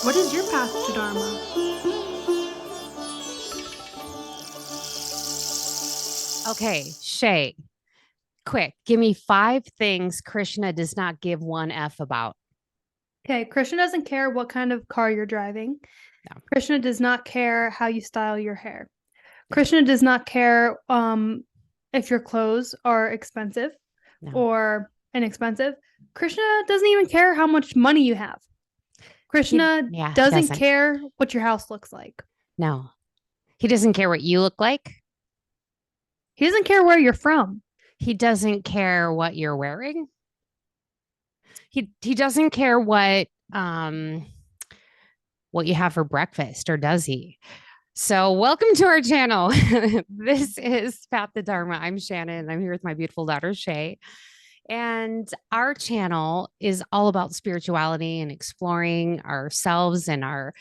What is your path to Dharma? Okay, Shay, quick, give me 5 things Krishna does not give one F about. Okay, Krishna doesn't care what kind of car you're driving. No. Krishna does not care how you style your hair. Yeah. Krishna does not care if your clothes are expensive No. or inexpensive. Krishna doesn't even care how much money you have. Krishna He doesn't doesn't. care what your house looks like. No. He doesn't care what you look like. He doesn't care where you're from. He doesn't care what you're wearing. He doesn't care what you have for breakfast, or does he? So, welcome to our channel. This is Path to Dharma. I'm Shannon, and I'm here with my beautiful daughter, Shae. And our channel is all about spirituality and exploring ourselves and our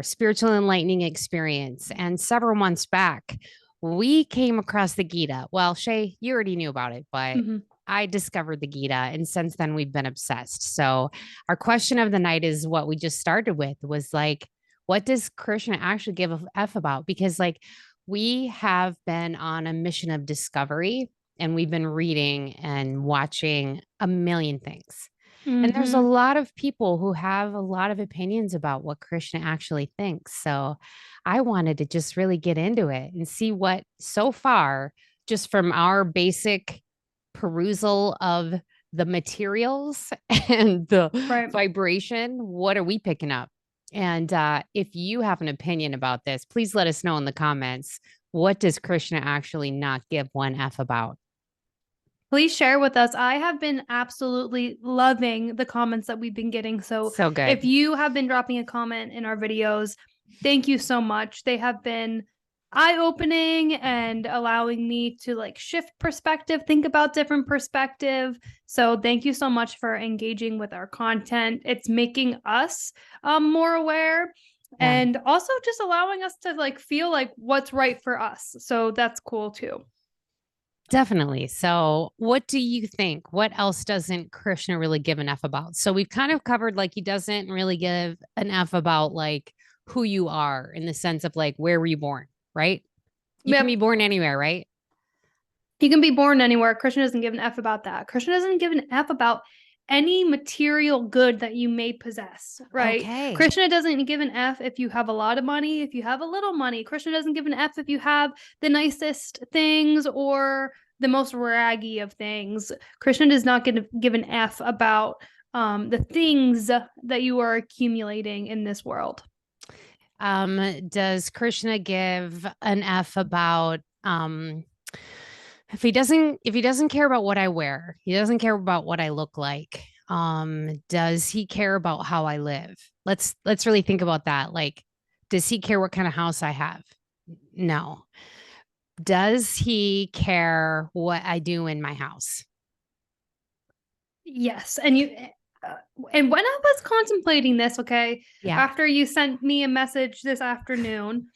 spiritual enlightening experience. And several months back, we came across the Gita. Well, Shae, you already knew about it, but I discovered the Gita, and since then we've been obsessed. So our question of the night is what we just started with, was like, what does Krishna actually give a F about? Because like we have been on a mission of discovery, and we've been reading and watching a million things. And there's a lot of people who have a lot of opinions about what Krishna actually thinks. So I wanted to just really get into it and see what, so far, just from our basic perusal of the materials and the vibration, what are we picking up? And if you have an opinion about this, please let us know in the comments. What does Krishna actually not give one F about? Please share with us. I have been absolutely loving the comments that we've been getting. So good. If you have been dropping a comment in our videos, thank you so much. They have been eye-opening and allowing me to like shift perspective, think about different perspective. So thank you so much for engaging with our content. It's making us more aware. Yeah. And also just allowing us to like feel like what's right for us. So that's cool too. Definitely. So, what do you think? What else doesn't Krishna really give an F about? So, we've kind of covered like he doesn't really give an F about like who you are, in the sense of like, where were you born, right? You can be born anywhere, right? You can be born anywhere. Krishna doesn't give an F about that. Krishna doesn't give an F about any material good that you may possess, right? Okay. Krishna doesn't give an F if you have a lot of money, if you have a little money. Krishna doesn't give an F if you have the nicest things or the most raggy of things. Krishna does not give an F about the things that you are accumulating in this world. Does Krishna give an F about if he doesn't care about what I wear, he doesn't care about what I look like. Does he care about how I live? Let's really think about that. Like, does he care what kind of house I have? No. Does he care what I do in my house? Yes. And when I was contemplating this, okay, after you sent me a message this afternoon,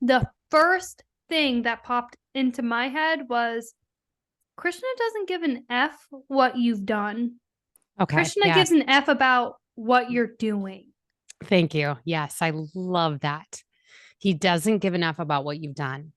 the first thing that popped into my head was Krishna doesn't give an F what you've done. Okay. Krishna gives an F about what you're doing. Thank you. Yes, I love that. He doesn't give enough about what you've done.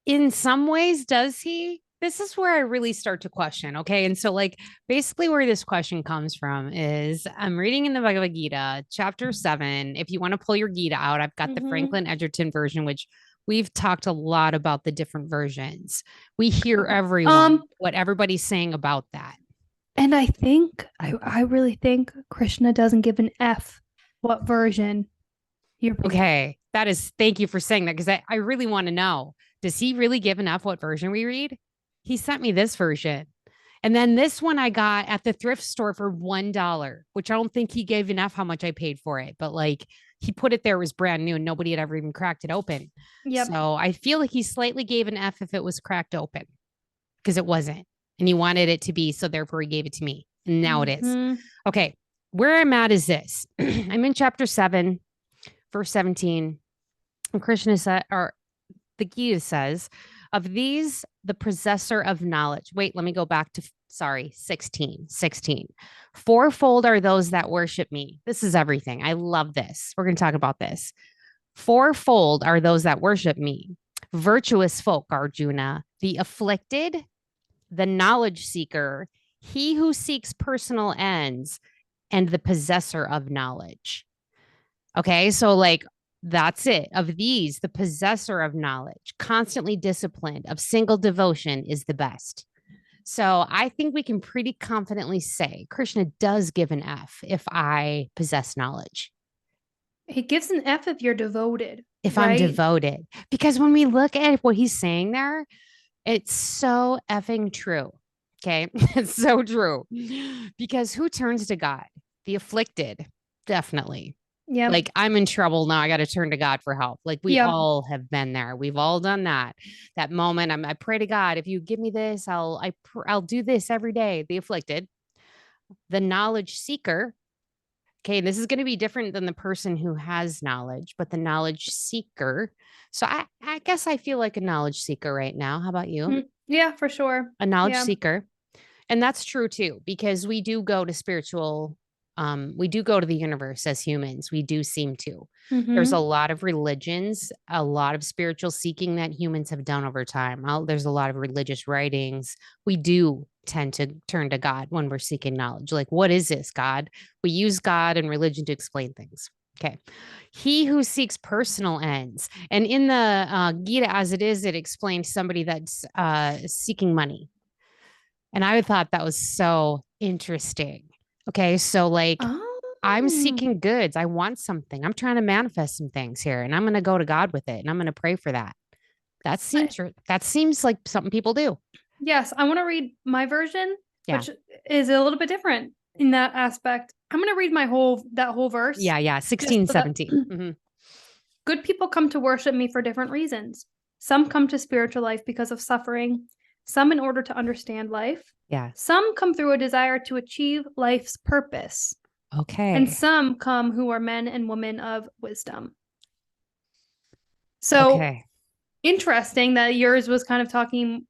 In some ways, does he? This is where I really start to question. Okay. And so, like, basically, where this question comes from is I'm reading in the Bhagavad Gita, chapter 7. If you want to pull your Gita out, I've got the Franklin Edgerton version, which we've talked a lot about the different versions. We hear everyone, what everybody's saying about that. And I think, I really think Krishna doesn't give an F what version you're reading. Okay. Thank you for saying that, because I really want to know. Does he really give an F what version we read? He sent me this version. And then this one I got at the thrift store for $1, which I don't think he gave enough how much I paid for it. But like he put it there, it was brand new and nobody had ever even cracked it open. Yep. So I feel like he slightly gave an F if it was cracked open, because it wasn't. And he wanted it to be. So therefore he gave it to me. And now it is. Okay. Where I'm at is this. I'm in chapter 7, verse 17. And Krishna said, or the Gita says, of these, the possessor of knowledge. Wait, let me go back to sorry, 16. 16. Fourfold are those that worship me. This is everything. I love this. We're going to talk about this. Fourfold are those that worship me. Virtuous folk, Arjuna, the afflicted, the knowledge seeker, he who seeks personal ends, and the possessor of knowledge. Okay, so like that's it. Of these, the possessor of knowledge, constantly disciplined, of single devotion is the best. So I think we can pretty confidently say Krishna does give an F if I possess knowledge. He gives an F if you're devoted. If right? I'm devoted. Because when we look at what he's saying there, it's so effing true. Okay. It's so true. Because who turns to God? The afflicted, definitely. Yeah. Like I'm in trouble now. I got to turn to God for help. Like we Yep. all have been there. We've all done that. That moment. I pray to God. If you give me this, I'll do this every day. The afflicted, the knowledge seeker. Okay, this is going to be different than the person who has knowledge, but the knowledge seeker. So I guess I feel like a knowledge seeker right now. How about you? Yeah, for sure. A knowledge Yeah. seeker. And that's true too, because we do go to spiritual, we do go to the universe as humans. We do seem to. There's a lot of religions, a lot of spiritual seeking that humans have done over time. There's a lot of religious writings. We do tend to turn to God when we're seeking knowledge. Like, what is this, God? We use God and religion to explain things. Okay. He who seeks personal ends. And in the Gita, as it is, it explains somebody that's seeking money. And I thought that was so interesting. Okay. So, like, I'm seeking goods. I want something. I'm trying to manifest some things here, and I'm going to go to God with it, and I'm going to pray for that. That seems like something people do. Yes. I want to read my version, Yeah. which is a little bit different in that aspect. I'm going to read that whole verse. Yeah. 16, 17. Good people come to worship me for different reasons. Some come to spiritual life because of suffering, some in order to understand life. Yeah. Some come through a desire to achieve life's purpose. Okay. And some come who are men and women of wisdom. So interesting that yours was kind of talking.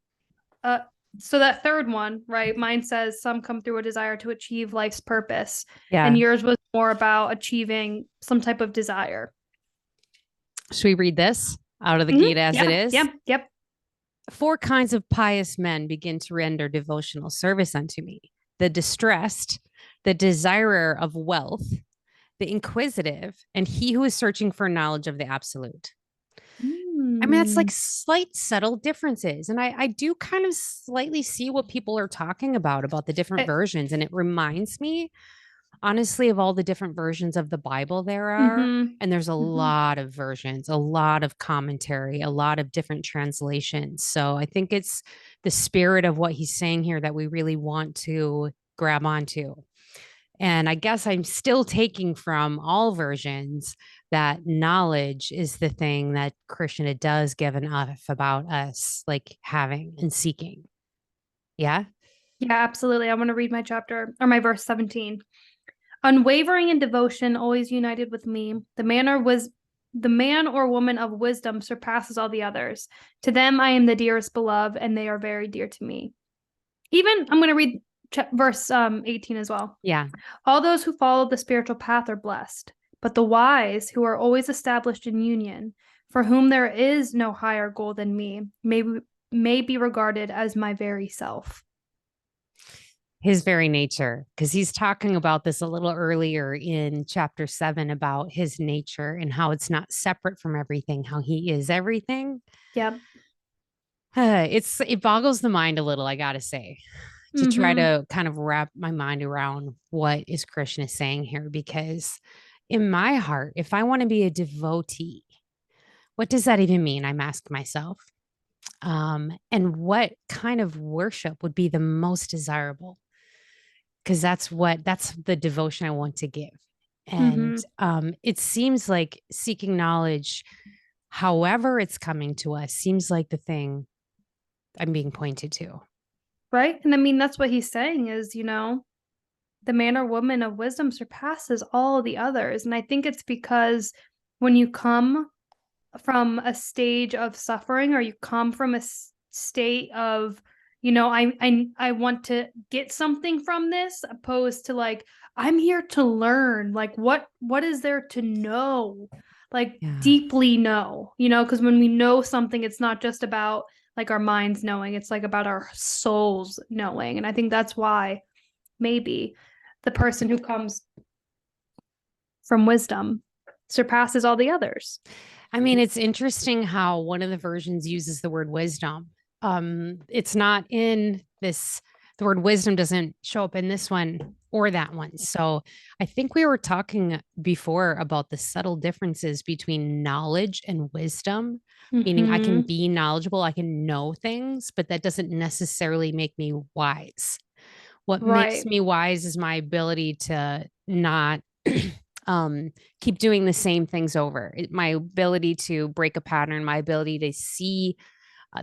So that third one, right? Mine says some come through a desire to achieve life's purpose. Yeah. And yours was more about achieving some type of desire. Should we read this out of the Gita as it is? Yep. 4 kinds of pious men begin to render devotional service unto me: the distressed, the desirer of wealth, the inquisitive, and he who is searching for knowledge of the absolute. I mean, that's like slight, subtle differences. And I do kind of slightly see what people are talking about the different versions. And it reminds me, honestly, of all the different versions of the Bible there are. And there's a lot of versions, a lot of commentary, a lot of different translations. So I think it's the spirit of what he's saying here that we really want to grab onto. And I guess I'm still taking from all versions that knowledge is the thing that Krishna does give an F about us, like having and seeking. Yeah? Yeah, absolutely. I want to read my chapter or my verse 17. Unwavering in devotion, always united with me, the man or woman of wisdom surpasses all the others. To them I am the dearest beloved, and they are very dear to me. Even I'm going to read verse 18 as well. Yeah. All those who follow the spiritual path are blessed, but the wise, who are always established in union, for whom there is no higher goal than me, may be regarded as my very self. His very nature, because he's talking about this a little earlier in chapter 7 about his nature and how it's not separate from everything, how he is everything. Yeah. It boggles the mind a little, I gotta say, to try to kind of wrap my mind around what is Krishna saying here, because in my heart, if I want to be a devotee, what does that even mean? I'm asking myself. And what kind of worship would be the most desirable? Because that's the devotion I want to give. And it seems like seeking knowledge, however it's coming to us, seems like the thing I'm being pointed to. Right. And I mean, that's what he's saying is, the man or woman of wisdom surpasses all the others. And I think it's because when you come from a stage of suffering, or you come from a state of, I want to get something from this, opposed to like, I'm here to learn. Like, what is there to know? Like, deeply know, because when we know something, it's not just about like our minds knowing, it's like about our souls knowing. And I think that's why maybe the person who comes from wisdom surpasses all the others. I mean, it's interesting how one of the versions uses the word wisdom. It's not in this, the word wisdom doesn't show up in this one or that one. So I think we were talking before about the subtle differences between knowledge and wisdom, meaning I can be knowledgeable, I can know things, but that doesn't necessarily make me wise. What makes me wise is my ability to not keep doing the same things over. My ability to break a pattern, my ability to see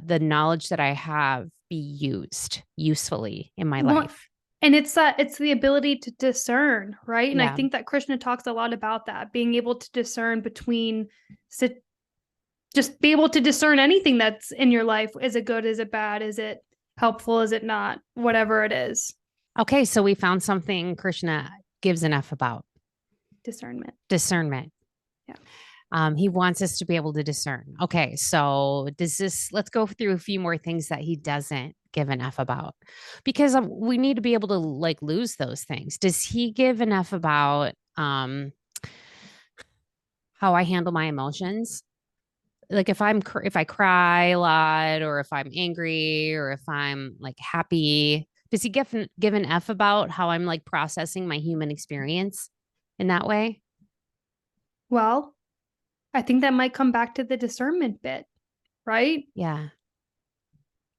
the knowledge that I have be used usefully in my life. And it's the ability to discern, right? And I think that Krishna talks a lot about that, being able to discern between, just be able to discern anything that's in your life. Is it good? Is it bad? Is it helpful? Is it not? Whatever it is. Okay, so we found something Krishna gives an F about. Discernment. Yeah. He wants us to be able to discern. Okay, so let's go through a few more things that he doesn't give an F about, because we need to be able to like lose those things. Does he give an F about how I handle my emotions? Like if I cry a lot, or if I'm angry, or if I'm like happy, does he give an F about how I'm like processing my human experience in that way? Well, I think that might come back to the discernment bit, right? Yeah.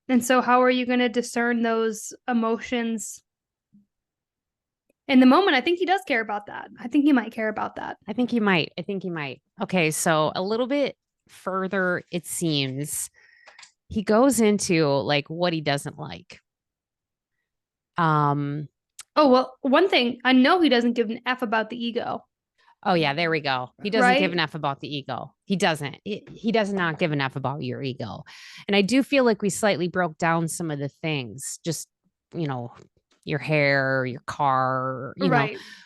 And so how are you going to discern those emotions in the moment? I think he does care about that. I think he might care about that. I think he might. Okay, so a little bit further, it seems he goes into like what he doesn't like. Oh, well, one thing, I know he doesn't give an F about the ego. Oh yeah, there we go. He doesn't give an F about the ego. He doesn't. He does not give an F about your ego. And I do feel like we slightly broke down some of the things, just, your hair, your car,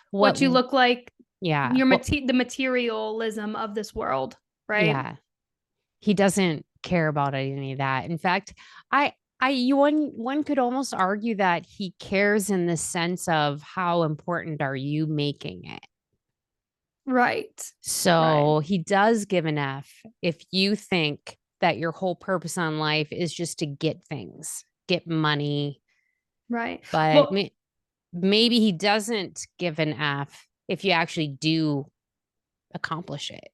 what you look like. Yeah. The materialism of this world, right? Yeah. He doesn't care about any of that. In fact, one could almost argue that he cares in the sense of how important are you making it? Right. So he does give an F if you think that your whole purpose on life is just to get things, get money. Right. But maybe he doesn't give an F if you actually do accomplish it.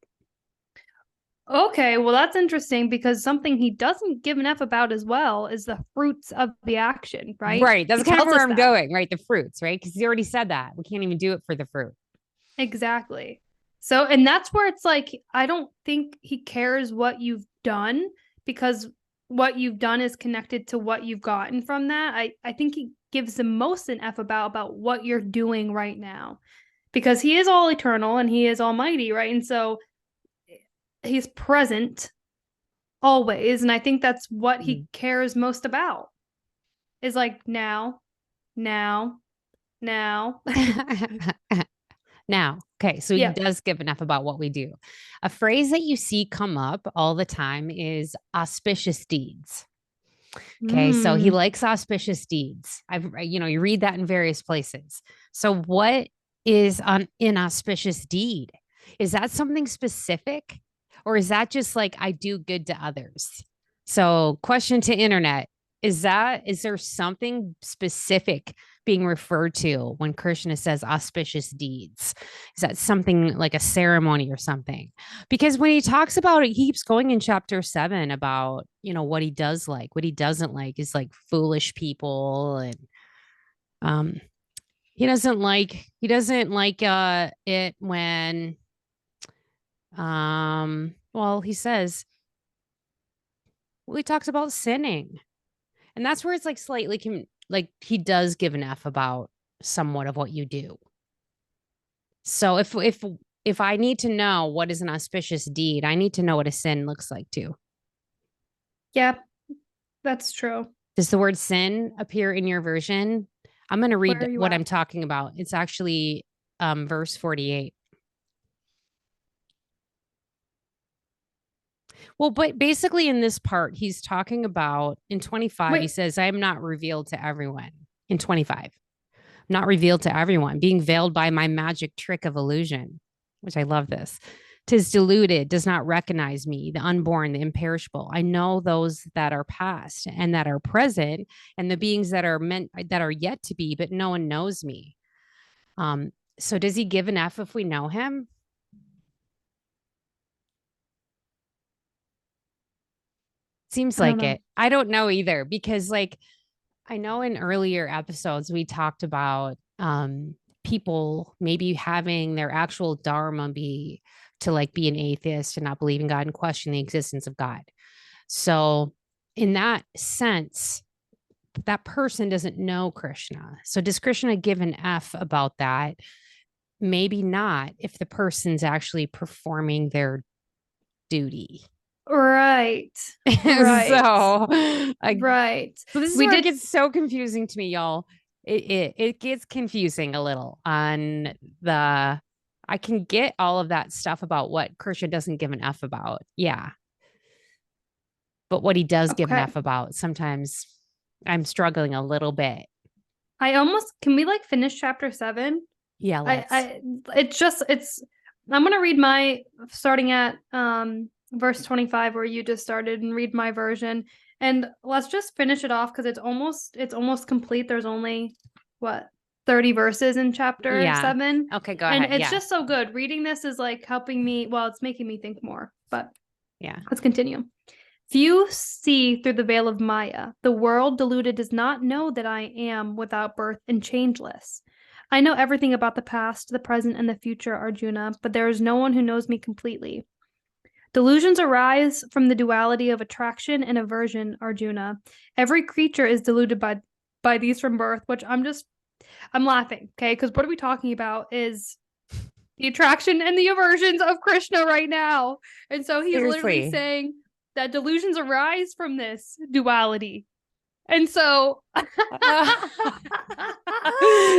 Okay, well, that's interesting, because something he doesn't give an F about as well is the fruits of the action, right? Right. That's kind of where I'm going, right? The fruits, right? Because he already said that. We can't even do it for the fruit. Exactly. So, and that's where it's like, I don't think he cares what you've done, because what you've done is connected to what you've gotten from that. I think he gives the most an F about what you're doing right now, because he is all eternal and he is almighty, right? And so he's present always. And I think that's what he cares most about, is like now. Now, okay, so he does give enough about what we do. A phrase that you see come up all the time is auspicious deeds. Okay, so he likes auspicious deeds. You read that in various places. So what is an inauspicious deed? Is that something specific, or is that just like I do good to others? So question to internet, is there something specific being referred to when Krishna says auspicious deeds? Is that something like a ceremony or something? Because when he talks about it, he keeps going in chapter 7 about, what he does like. What he doesn't like is like foolish people, and he doesn't like it when he says, he talks about sinning. And that's where it's like slightly like he does give an F about somewhat of what you do. So if I need to know what is an auspicious deed, I need to know what a sin looks like too. Yeah, that's true. Does the word sin appear in your version? I'm going to Where read are you what at? I'm talking about. It's actually verse 48. Well, but basically in this part, he's talking about in 25, he Wait, says, I am not revealed to everyone. In 25, not revealed to everyone, being veiled by my magic trick of illusion, which I love this. Tis deluded, does not recognize me, the unborn, the imperishable. I know those that are past and that are present, and the beings that are meant that are yet to be, but no one knows me. So does he give an F if we know him? Seems I don't like know. it. I don't know either because like I know in earlier episodes we talked about people maybe having their actual dharma be to like be an atheist and not believe in God and question the existence of God. So in that sense, that person doesn't know Krishna. So does Krishna give an F about that? Maybe not if the person's actually performing their duty. Right. Right. so, Right. so this is We where it did. gets so confusing to me, y'all. It gets confusing a little on the. I can get all of that stuff about what Krishna doesn't give an F about. Yeah. But what he does give an Okay. F about, sometimes I'm struggling a little bit. I almost, can we like finish chapter 7? Yeah, let's. I it's I'm gonna read my starting at verse 25 where you just started and read my version, and let's just finish it off because it's almost complete. There's only what 30 verses in chapter Yeah. 7, Okay, go and ahead. it's Yeah. just so good. Reading this is like helping me, well, it's making me think more, but Yeah. let's continue. Few see through the veil of Maya. The world deluded does not know that I am without birth and changeless. I know everything about the past, the present, and the future, Arjuna, but there is no one who knows me completely. Delusions arise from the duality of attraction and aversion, Arjuna. Every creature is deluded by these from birth, which I'm laughing, okay? Because what are we talking about is the attraction and the aversions of Krishna right now. And so he's literally Seriously. saying that delusions arise from this duality. And so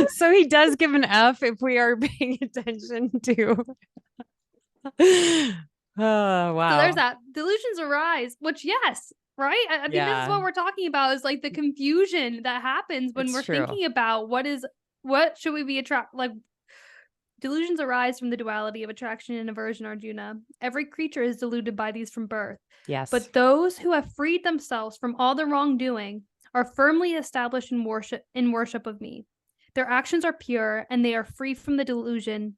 So he does give an F if we are paying attention to. Oh, so there's wow. that. Delusions arise, which yes, right? I think this is Yeah, what we're talking about is like the confusion that happens when it's we're true. thinking about what should we be like delusions arise from the duality of attraction and aversion, Arjuna. Every creature is deluded by these from birth. Yes. But those who have freed themselves from all the wrongdoing are firmly established in worship of me. Their actions are pure, and they are free from the delusion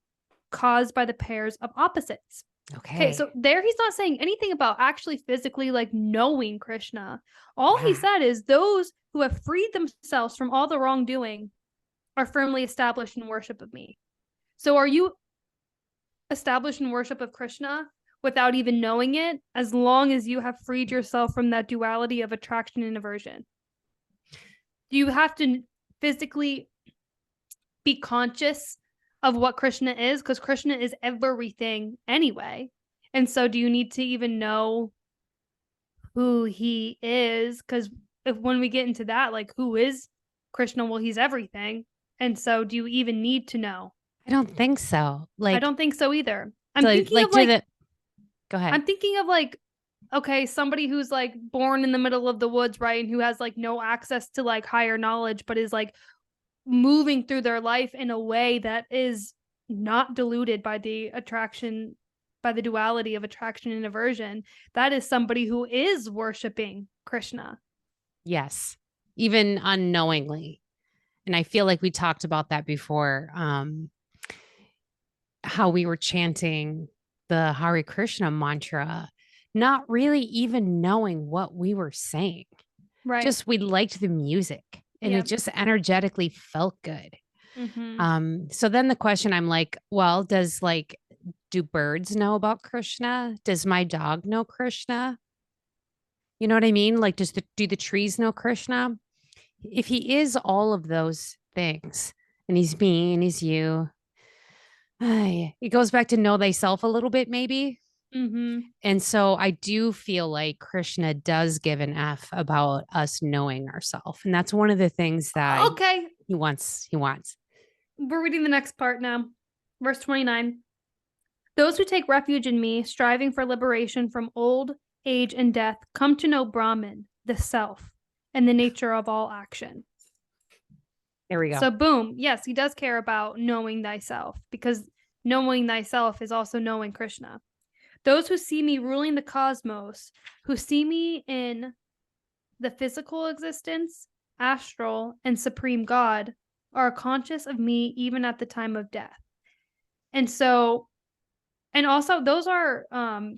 caused by the pairs of opposites. Okay, Okay. so there he's not saying anything about actually physically like knowing Krishna. All he Yeah. said is those who have freed themselves from all the wrongdoing are firmly established in worship of me. So are you established in worship of Krishna without even knowing it, as long as you have freed yourself from that duality of attraction and aversion? Do you have to physically be conscious of what Krishna is? Because Krishna is everything anyway. And so do you need to even know who he is? Because if when we get into that, like who is Krishna? Well, he's everything. And so do you even need to know? I don't think so. I don't think so either. Do the, go ahead. I'm thinking of like, okay, somebody who's like born in the middle of the woods, right? And who has like no access to like higher knowledge, but is like moving through their life in a way that is not deluded by the attraction, by the duality of attraction and aversion. That is somebody who is worshiping Krishna. Yes. Even unknowingly. And I feel like we talked about that before. How we were chanting the Hare Krishna mantra, not really even knowing what we were saying. Right. Just we liked the music and Yeah. it just energetically felt good. Mm-hmm. So then the question I'm like, well, do birds know about Krishna? Does my dog know Krishna? You know what I mean? Like, do the trees know Krishna? If he is all of those things and he's me and he's you, it goes back to know thyself a little bit, maybe. Mm-hmm. And so I do feel like Krishna does give an F about us knowing ourselves. And that's one of the things that Okay. he wants. He wants. We're reading the next part now. Verse 29. Those who take refuge in me, striving for liberation from old age and death, come to know Brahman, the self, and the nature of all action. There we go. So, boom. Yes, he does care about knowing thyself, because knowing thyself is also knowing Krishna. Those who see me ruling the cosmos, who see me in the physical existence, astral, and supreme God, are conscious of me even at the time of death. And so, and also those are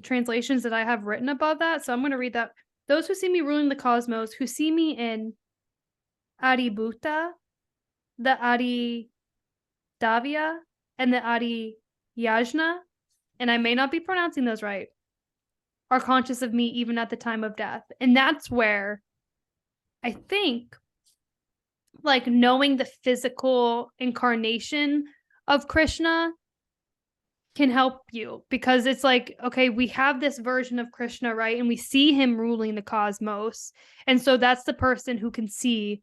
translations that I have written above that. So I'm going to read that. Those who see me ruling the cosmos, who see me in Adibhuta, the Adidavya, and the Adiyajna, and I may not be pronouncing those right, are conscious of me even at the time of death. And that's where I think, like, knowing the physical incarnation of Krishna can help you, because it's like, okay, we have this version of Krishna, right? And we see him ruling the cosmos. And so that's the person who can see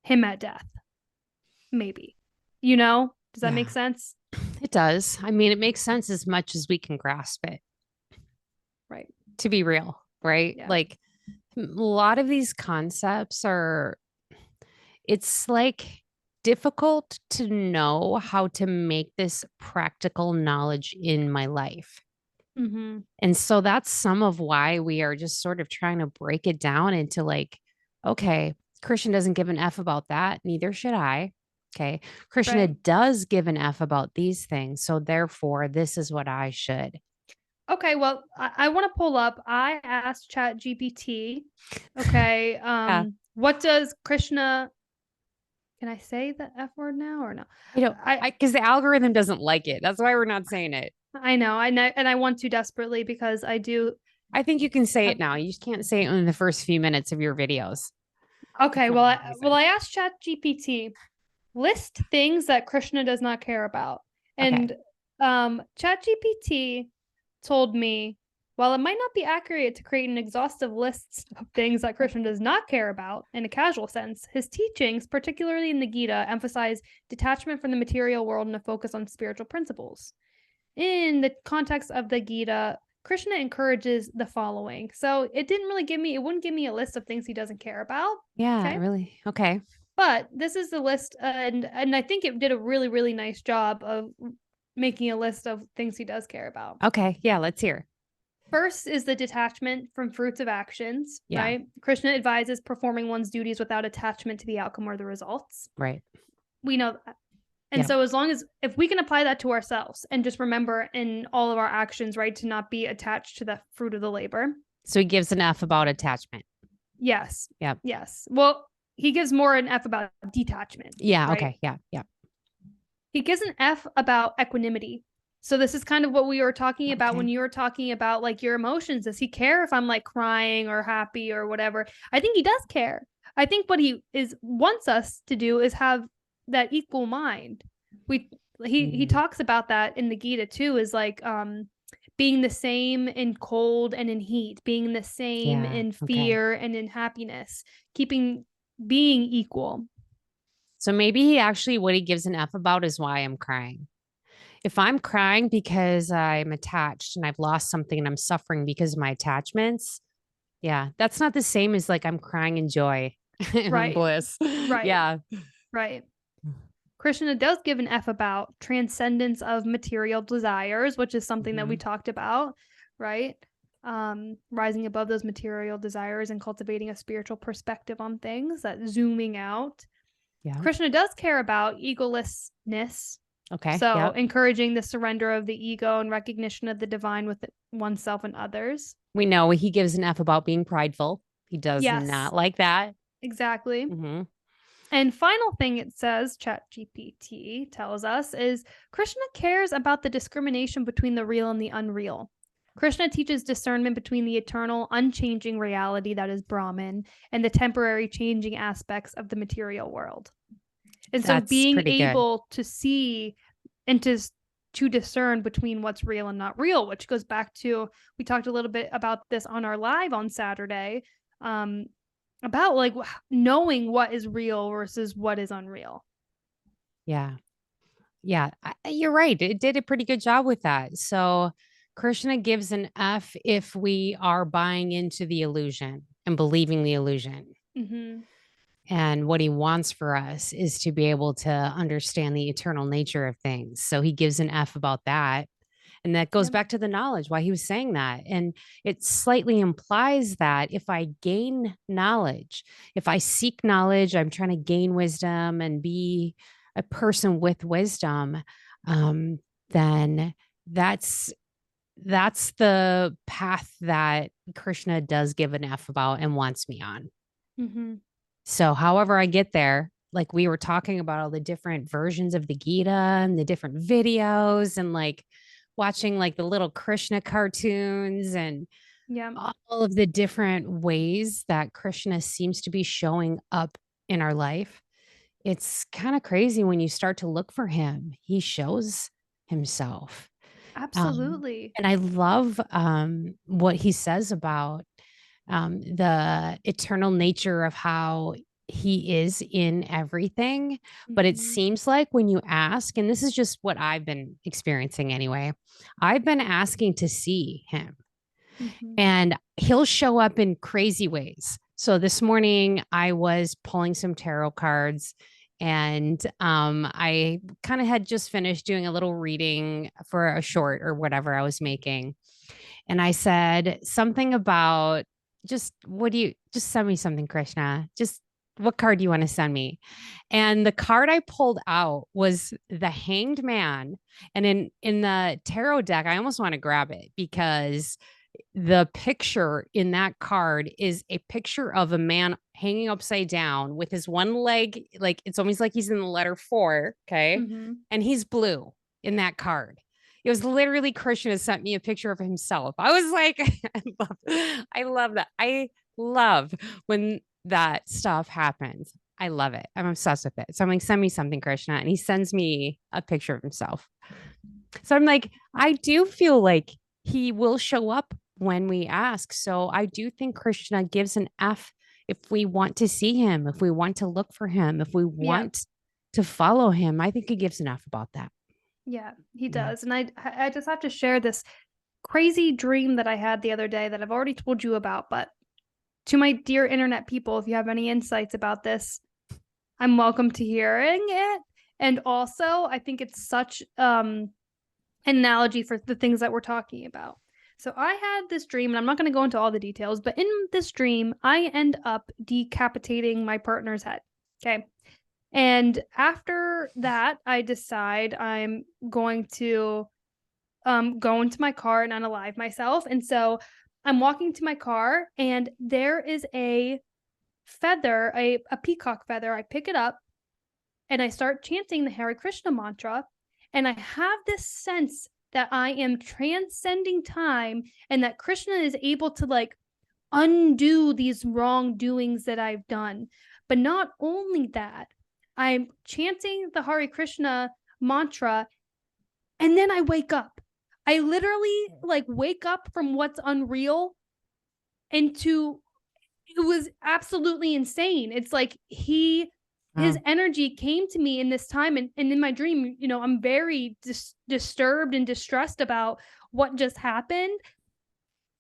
him at death. Maybe. Does that make sense? It does. I mean, it makes sense as much as we can grasp it. Right. To be real, right? Yeah. Like a lot of these concepts it's like difficult to know how to make this practical knowledge in my life. Mm-hmm. And so that's some of why we are just sort of trying to break it down into like, okay, Krishna doesn't give an F about that. Neither should I. Okay. Krishna Right. does give an F about these things. So therefore, this is what I should. Okay, well, I want to pull up. I asked Chat GPT, okay, Yeah. what does Krishna, can I say the F word now or no? Because the algorithm doesn't like it. That's why we're not saying it. I know, and I want to desperately, because I do. I think you can say it now. You just can't say it in the first few minutes of your videos. Okay, well, I asked Chat GPT, list things that Krishna does not care about, and Chat GPT told me, while it might not be accurate to create an exhaustive list of things that Krishna does not care about in a casual sense, his teachings, particularly in the Gita, emphasize detachment from the material world and a focus on spiritual principles. In the context of the Gita, Krishna encourages the following. So it wouldn't give me a list of things he doesn't care about. Yeah, okay? really. Okay. But this is the list, and I think it did a really, really nice job of making a list of things he does care about. Okay. Yeah, let's hear. First is the detachment from fruits of actions, Yeah. right? Krishna advises performing one's duties without attachment to the outcome or the results. Right. We know that. And so if we can apply that to ourselves and just remember in all of our actions, right, to not be attached to the fruit of the labor. So he gives an F about attachment. Yes. Yep. Yes. Well, he gives more an F about detachment. Yeah. Right? Okay. Yeah. Yeah. He gives an F about equanimity. So this is kind of what we were talking about when you were talking about like your emotions. Does he care if I'm like crying or happy or whatever? I think he does care. I think what he wants us to do is have that equal mind. He talks about that in the Gita too, is like being the same in cold and in heat, being the same in fear and in happiness, being equal. So maybe what he gives an F about is why I'm crying. If I'm crying because I'm attached and I've lost something and I'm suffering because of my attachments, yeah, that's not the same as like I'm crying in joy and bliss. Right. Yeah. Right. Krishna does give an F about transcendence of material desires, which is something that we talked about, right? Rising above those material desires and cultivating a spiritual perspective on things, that zooming out. Yeah. Krishna does care about egolessness. Okay. So encouraging the surrender of the ego and recognition of the divine with oneself and others. We know he gives an F about being prideful. He does not like that. Exactly. And final thing it says, ChatGPT tells us, is Krishna cares about the discrimination between the real and the unreal. Krishna teaches discernment between the eternal, unchanging reality that is Brahman and the temporary changing aspects of the material world. And so being able to see and to to discern between what's real and not real, which goes back to, we talked a little bit about this on our live on Saturday, about like knowing what is real versus what is unreal. Yeah. Yeah. You're right. It did a pretty good job with that. So Krishna gives an F if we are buying into the illusion and believing the illusion. Mm-hmm. And what he wants for us is to be able to understand the eternal nature of things. So he gives an F about that. And that goes Yep. back to the knowledge, why he was saying that. And it slightly implies that if I gain knowledge, if I seek knowledge, I'm trying to gain wisdom and be a person with wisdom, then that's the path that Krishna does give an F about and wants me on. Mm-hmm. So, however I get there, like we were talking about all the different versions of the Gita and the different videos and like watching like the little Krishna cartoons and Yeah. all of the different ways that Krishna seems to be showing up in our life. It's kind of crazy when you start to look for him. He shows himself. Absolutely. And I love what he says about the eternal nature of how he is in everything. But it Mm-hmm. seems like when you ask, and this is just what I've been experiencing anyway, I've been asking to see him Mm-hmm. and he'll show up in crazy ways. So this morning I was pulling some tarot cards and I kind of had just finished doing a little reading for a short or whatever I was making. And I said something about just what do you just send me something, Krishna? Just what card do you want to send me? And the card I pulled out was the Hanged Man. And in the tarot deck, I almost want to grab it because the picture in that card is a picture of a man hanging upside down with his one leg, like it's almost like he's in the letter 4. Okay. Mm-hmm. And he's blue in that card. It was literally Krishna sent me a picture of himself. I was like, I love that. I love when that stuff happens. I love it. I'm obsessed with it. So I'm like, send me something, Krishna. And he sends me a picture of himself. So I'm like, I do feel like he will show up when we ask. So I do think Krishna gives an F if we want to see him, if we want to look for him, if we Yeah. want to follow him. I think he gives an F about that. Yeah, he Yeah. does. And I just have to share this crazy dream that I had the other day that I've already told you about, but to my dear internet people, if you have any insights about this, I'm welcome to hearing it. And also, I think it's such an analogy for the things that we're talking about. So I had this dream, and I'm not going to go into all the details, but in this dream, I end up decapitating my partner's head. Okay. And after that, I decide I'm going to go into my car and unalive myself. And so I'm walking to my car, and there is a feather, a peacock feather. I pick it up and I start chanting the Hare Krishna mantra. And I have this sense that I am transcending time and that Krishna is able to like undo these wrongdoings that I've done. But not only that, I'm chanting the Hare Krishna mantra and then I wake up. I literally like wake up from what's unreal into, it was absolutely insane. It's like his energy came to me in this time, and in my dream, you know, I'm very disturbed and distressed about what just happened.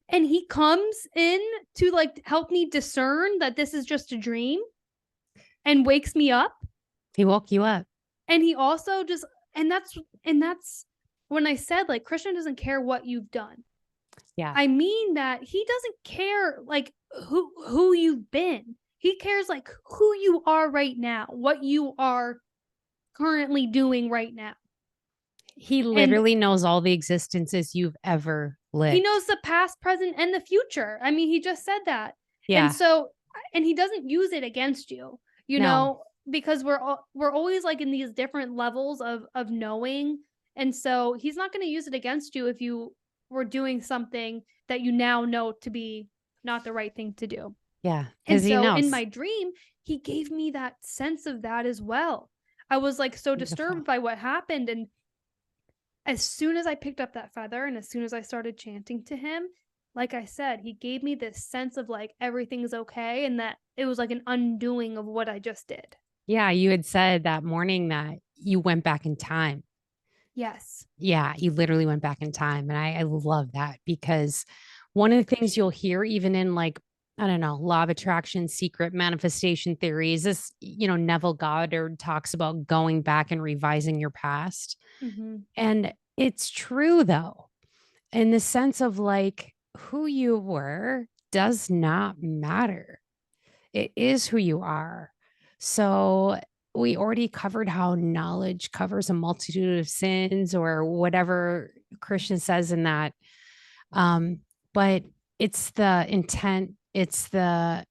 And he comes in to like help me discern that this is just a dream and wakes me up. He woke you up. And he also just, and that's when I said like Krishna doesn't care what you've done. Yeah. I mean that he doesn't care like who you've been. He cares like who you are right now, what you are currently doing right now. He literally knows all the existences you've ever lived. He knows the past, present, and the future. I mean, he just said that. Yeah. And so, and he doesn't use it against you, you know, because we're always like in these different levels of knowing. And so he's not going to use it against you if you were doing something that you now know to be not the right thing to do. Yeah. And so in my dream, he gave me that sense of that as well. I was like so disturbed by what happened, and as soon as I picked up that feather and as soon as I started chanting to him, like I said, he gave me this sense of like everything's okay and that it was like an undoing of what I just did. Yeah, you had said that morning that you went back in time. Yes. Yeah, you literally went back in time. And I love that because one of the things you'll hear, even in like, I don't know, law of attraction, secret manifestation theories, this, Neville Goddard talks about going back and revising your past. Mm-hmm. And it's true, though, in the sense of like who you were does not matter. It is who you are. So we already covered how knowledge covers a multitude of sins or whatever Krishna says in that. But it's the intent, it's the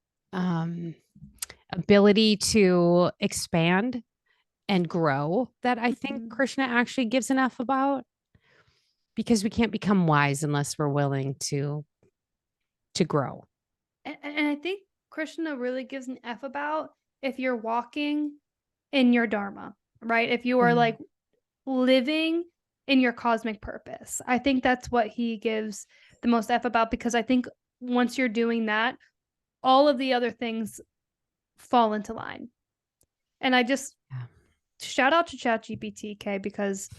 ability to expand and grow that I think Mm-hmm. Krishna actually gives an F about, because we can't become wise unless we're willing to grow. And I think Krishna really gives an F about if you're walking in your dharma, right? If you are Mhm. like living in your cosmic purpose. I think that's what he gives the most F about, because I think once you're doing that, all of the other things fall into line. And I just Yeah. shout out to ChatGPT, because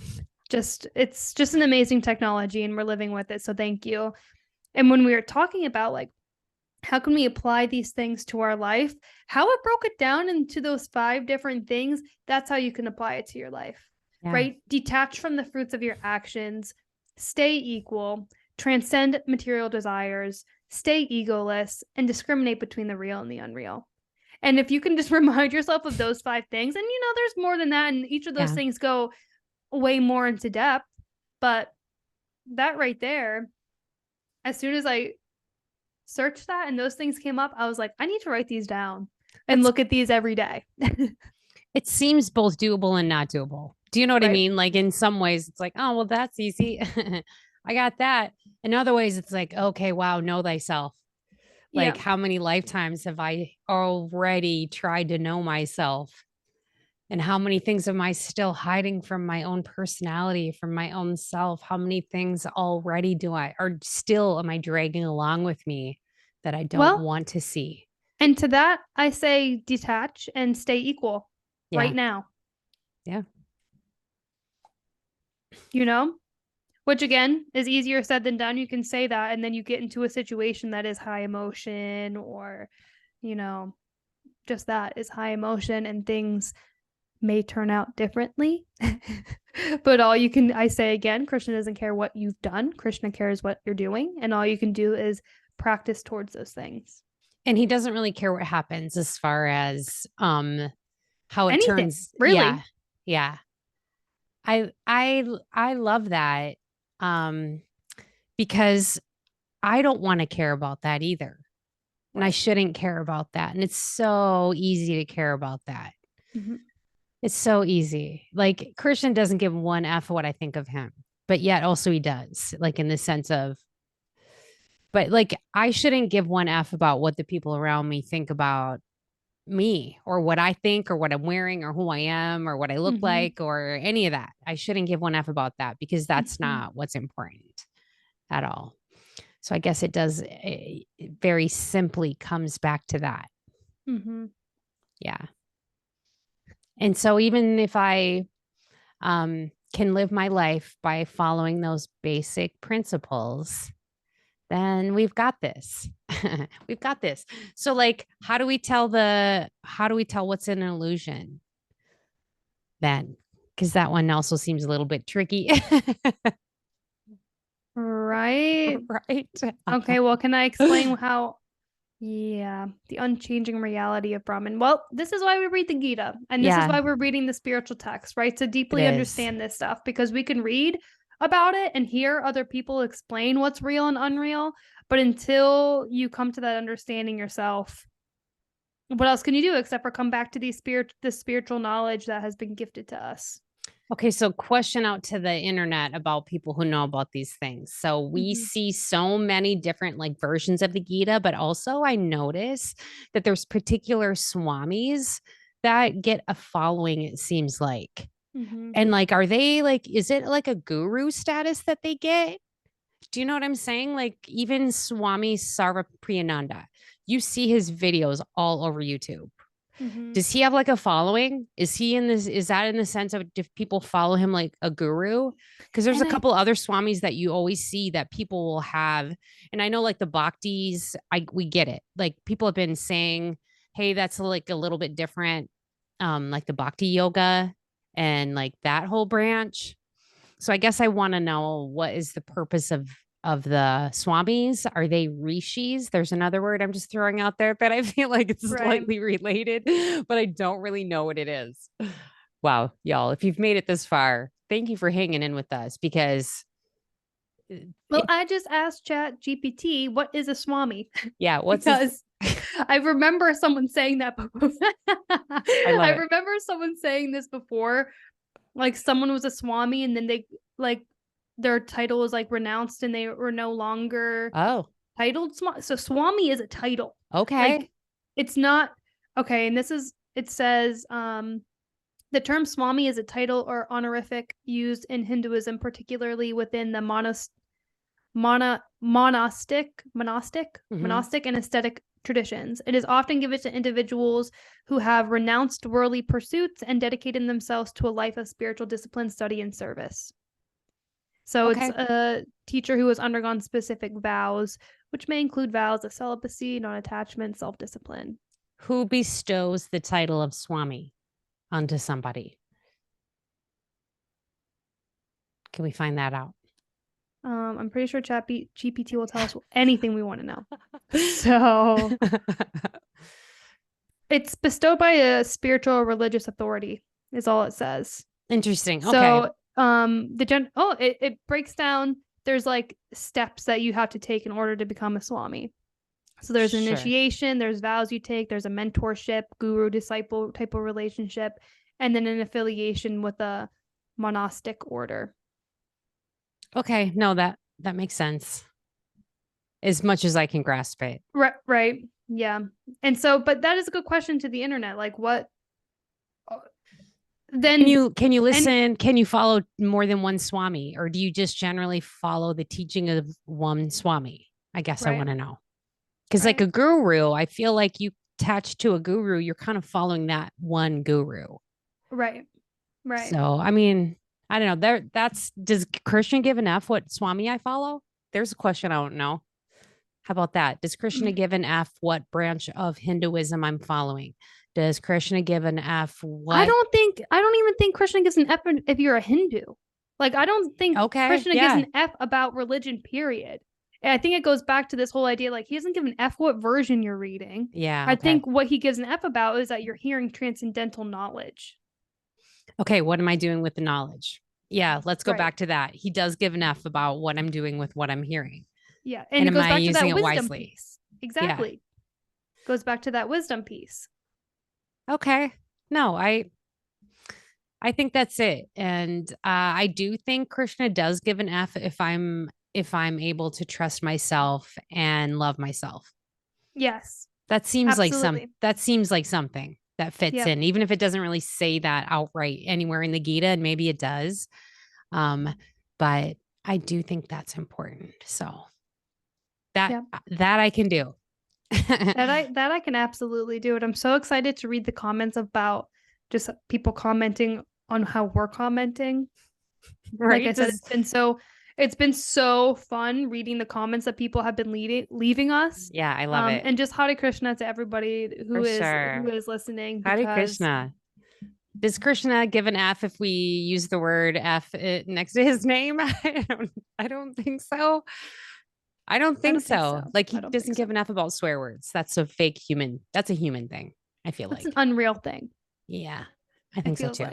it's just an amazing technology and we're living with it. So thank you. And when we were talking about like how can we apply these things to our life, how it broke it down into those 5 different things, that's how you can apply it to your life. Yeah. Right? Detach from the fruits of your actions, stay equal, transcend material desires, stay egoless, and discriminate between the real and the unreal. And if you can just remind yourself of those 5 things, and there's more than that, and each of those Yeah. things go way more into depth, but that right there, as soon as I searched that and those things came up, I was like, I need to write these down and That's look at these every day. it seems both doable and not doable. Do you know what I Right. mean? Like in some ways, it's like, oh, well, that's easy. I got that. In other ways, it's like, okay, wow, know thyself. Yeah. Like, how many lifetimes have I already tried to know myself? And how many things am I still hiding from my own personality, from my own self? How many things already or still am I dragging along with me that I don't Well, want to see? and to that, I say detach and stay equal Yeah. right now, Yeah. you know, which again is easier said than done. You can say that, and then you get into a situation that is high emotion, or, you know, just that is high emotion, and things may turn out differently. But I say again, Krishna doesn't care what you've done. Krishna cares what you're doing. And all you can do is practice towards those things. And he doesn't really care what happens as far as how it Anything, turns. Yeah. really. Yeah. I love that. Um because I don't want to care about that either. And I Right. shouldn't care about that. And it's so easy to care about that. Mm-hmm. It's so easy. Like Christian doesn't give one F what I think of him, but yet also he does, like in the sense of, but like I shouldn't give one F about what the people around me think about me or what I think or what I'm wearing or who I am or what I look Mm-hmm. like or any of that. I shouldn't give one F about that because that's Mm-hmm. not what's important at all. So I guess it very simply comes back to that. Mm-hmm. Yeah. And so even if I can live my life by following those basic principles, then we've got this. We've got this. So like how do we tell what's an illusion then? Because that one also seems a little bit tricky. Right. Right. Okay. Well, can I explain how? Yeah, the unchanging reality of Brahman. Well, this is why we read the Gita, and this is Yeah, why we're reading the spiritual text, right? To it deeply is. understand this stuff, because we can read about it and hear other people explain what's real and unreal, but until you come to that understanding yourself, what else can you do except for come back to the spiritual knowledge that has been gifted to us? Okay, so question out to the internet about people who know about these things. So we Mm-hmm. see so many different like versions of the Gita, but also I notice that there's particular swamis that get a following, it seems like. And like, are they like, is it like a guru status that they get? Do you know what I'm saying? Like even Swami Sarvapriyananda, you see his videos all over YouTube. Mm-hmm. Does he have like a following? Is he in this? Is that in the sense of if people follow him like a guru? Because there's And a couple other swamis that you always see that people will have, and I know like the bhaktis, we get it. Like people have been saying, hey, that's like a little bit different, like the bhakti yoga and like that whole branch. So I guess I want to know what is the purpose of the swamis? Are they rishis? There's another word I'm just throwing out there that I feel like it's right. slightly related, but I don't really know what it is. Wow, y'all, if you've made it this far, thank you for hanging in with us because Well, I just asked Chat GPT, what is a Swami? yeah, what's because I remember someone saying that before. I love I it. remember someone saying this before. Like someone was a Swami and then they like their title was like renounced and they were no longer Oh, titled Swami. So Swami is a title. okay. Like it's not okay. And it says the term Swami is a title or honorific used in Hinduism, particularly within the monastic and aesthetic traditions. It is often given to individuals who have renounced worldly pursuits and dedicated themselves to a life of spiritual discipline, study, and service. So Okay. it's a teacher who has undergone specific vows, which may include vows of celibacy, non-attachment, self-discipline. Who bestows the title of Swami onto somebody? Can we find that out? I'm pretty sure GPT will tell us anything we want to know. So it's bestowed by a spiritual or religious authority, is all it says. Interesting. Okay. So it breaks down. There's like steps that you have to take in order to become a Swami. So there's Sure. initiation, there's vows you take, there's a mentorship, guru disciple type of relationship, and then an affiliation with a monastic order. Okay. No, that makes sense. As much as I can grasp it. Right. Yeah. And so, but that is a good question to the internet. Like what then Can you listen? Can you follow more than one Swami? Or do you just generally follow the teaching of one Swami? I guess I want to know. Because like a guru, I feel like you attach to a guru, you're kind of following that one guru. Right. So I mean, I don't know. Does Krishna give an F what Swami I follow? There's a question I don't know. How about that? Does Krishna give an F what branch of Hinduism I'm following? Does Krishna give an F what? I don't even think Krishna gives an F if you're a Hindu. Like I don't think Krishna gives an F about religion, period. And I think it goes back to this whole idea, like he doesn't give an F what version you're reading. Yeah. I think what he gives an F about is that you're hearing transcendental knowledge. Okay, what am I doing with the knowledge? Yeah, let's go back to that. He does give an F about what I'm doing with what I'm hearing. Yeah, and it goes back to that wisdom piece. Exactly. Yeah. Goes back to that wisdom piece. Okay. No, I think that's it. And I do think Krishna does give an F if I'm able to trust myself and love myself. Yes. That seems like something that fits in, even if it doesn't really say that outright anywhere in the Gita, and maybe it does. But I do think that's important. So that I can do. that I can absolutely do it. I'm so excited to read the comments about just people commenting on how we're commenting. Right. Like I said, it's been so fun reading the comments that people have been leaving us. Yeah, I love it. And just Hare Krishna to everybody who is listening. Hare Krishna. Does Krishna give an F if we use the word F next to his name? I don't think so. I don't think so. Like he doesn't give an F about swear words. That's a fake human. That's a human thing. I feel like it's an unreal thing. Yeah, I think so too.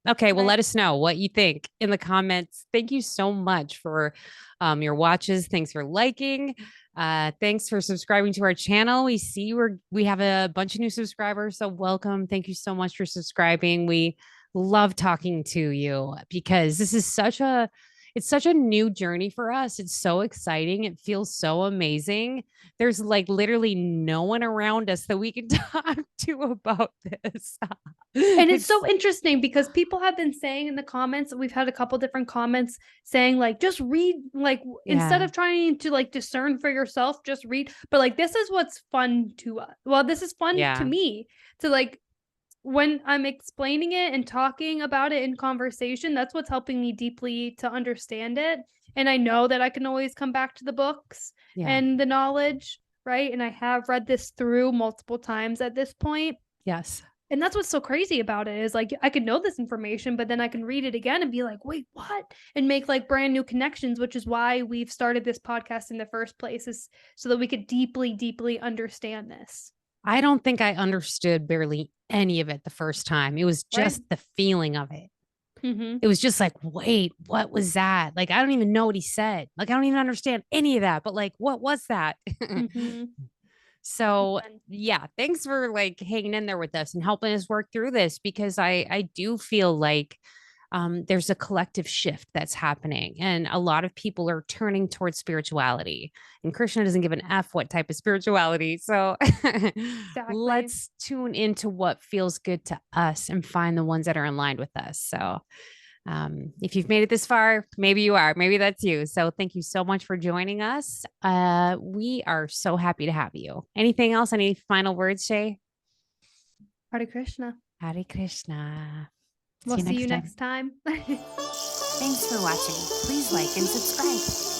Okay, well, let us know what you think in the comments. Thank you so much for your watches. Thanks for liking. Thanks for subscribing to our channel. We see we have a bunch of new subscribers, so welcome. Thank you so much for subscribing. We love talking to you because this is it's such a new journey for us. It's so exciting. It feels so amazing. There's like literally no one around us that we can talk to about this. And it's so interesting because people have been saying in the comments, we've had a couple different comments saying like, just read, like instead of trying to like discern for yourself, just read. But like, this is what's fun to us. Well, this is fun to me to like, when I'm explaining it and talking about it in conversation, that's what's helping me deeply to understand it. And I know that I can always come back to the books and the knowledge, right? And I have read this through multiple times at this point. Yes. And that's what's so crazy about it is like I could know this information, but then I can read it again and be like, wait, what? And make like brand new connections, which is why we've started this podcast in the first place, is so that we could deeply, deeply understand this. I don't think I understood barely any of it the first time. It was just the feeling of it. Mm-hmm. It was just like, wait, what was that? Like, I don't even know what he said. Like, I don't even understand any of that, but like, what was that? Mm-hmm. So yeah, thanks for like hanging in there with us and helping us work through this, because I do feel like there's a collective shift that's happening, and a lot of people are turning towards spirituality, and Krishna doesn't give an F what type of spirituality. So let's tune into what feels good to us and find the ones that are in line with us. So if you've made it this far, maybe you are, maybe that's you. So thank you so much for joining us. We are so happy to have you. Anything else? Any final words, Shae? Hare Krishna. Hare Krishna. We'll see you next time. Thanks for watching. Please like and subscribe.